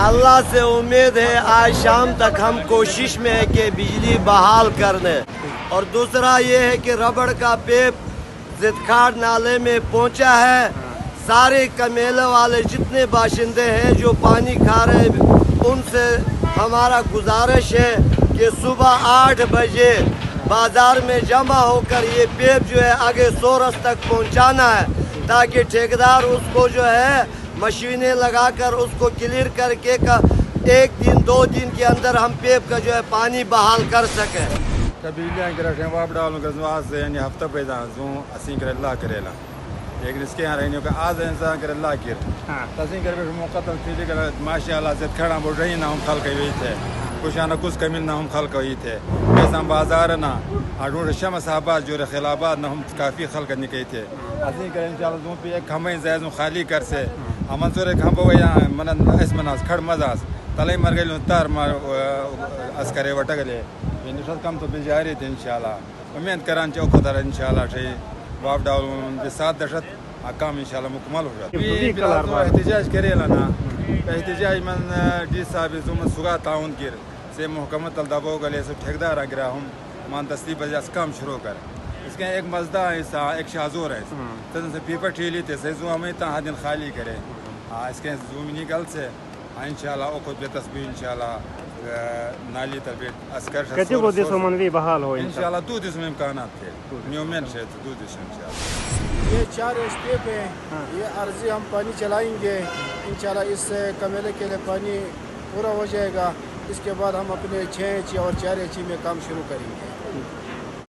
اللہ سے امید ہے آج شام تک ہم کوشش میں ہے کہ بجلی بحال کرنے. اور دوسرا یہ ہے کہ ربڑ کا پیپ زدکھاڑ نالے میں پہنچا ہے. سارے کمیلے والے جتنے باشندے ہیں جو پانی کھا رہے ہیں ان سے ہمارا گزارش ہے کہ صبح 8 بجے بازار میں جمع ہو کر یہ پیپ جو ہے آگے سورس تک پہنچانا ہے تاکہ ٹھیکیدار اس کو جو ہے مشینیں لگا کر اس کو کلیئر کر کے 1 دن 2 دن کے اندر ہم پیپ کا جو ہے پانی بحال کر سکیں. بجلیاں کرے واپ ڈالوں گا آج یعنی ہفتہ پیدا زوں اسی کر اللہ کرے لا لیکن اس کے یہاں رہنے کا آج انسان کر اللہ کر تسیں کر موقع تل کر ماشاء اللہ سے کھڑا بول رہی نہ ہم خلق ہوئی تھے کچھ نہ کچھ کمیل نہ ہم خلق ہوئی تھے ایسا بازار نہ اور شم صحابات جو خلابات نہ ہم کافی خلق نکلے تھے اسی کر ان شاء اللہ زوں پہ ایک ہمیں زیز خالی کر سے ہم سورے کھمبو یا من اس مناس کھڑ مزاس تلے مر گئے تار مار اس کرے وٹگلے نشد کم تو بجاری تھے انشاءاللہ امید کران چاہو خدا انشاءاللہ شئی واپ ڈاؤن سات دشت کام انشاءاللہ مکمل ہو جاتا احتجاج کرے لنا احتجاج من ڈی صاحب زوم سگا تعاون کر سے محکمت تلدبو گلے سے ٹھیکدار اگرا ہم مان تصدیق بجاس کام شروع کر اس کے ایک مزدہ ایسا ایک شازور ہے تن سے پیپر ٹھیلی تھے سے زو ہمیں تا دن خالی کرے اس کے زومنی گل سے انشاءاللہ او خود بے تسبیح انشاءاللہ نالی تربیت اسکر کتی کو دس منوی بحال ہو انشاءاللہ 2 دس میں امکانات تھے نیومین سے 2 دس انشاءاللہ. یہ 4 اسٹیپ ہیں یہ عرضی ہم پانی چلائیں گے انشاءاللہ اس کمیلے کے لیے پانی پورا ہو جائے گا اس کے بعد ہم اپنے 6 انچی اور 4 انچی میں کام شروع کریں گے.